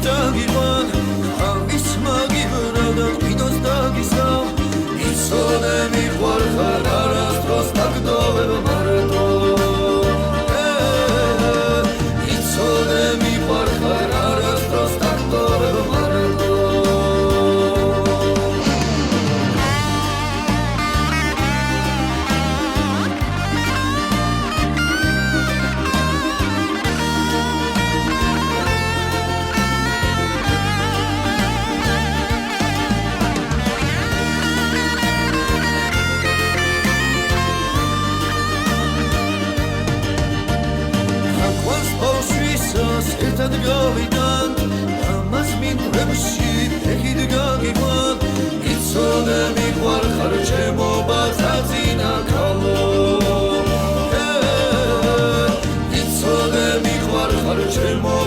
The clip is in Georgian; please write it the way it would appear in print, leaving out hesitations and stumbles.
დაგიყვან ამის მაგიბრა და კიდოს დაგისავ იცოდე მიყვარხარ არასდროს დაგდოვებ მარტო იცოდე მიყვარხარ არასდროს დაგდოვებ მარტო ერთად გავიდან ამას მინდვრებში ფეხით გაგიყვან იცოდე მიყვარხარ ჩემო ბაზაზინა ქალო იცოდე მიყვარხარ ჩემო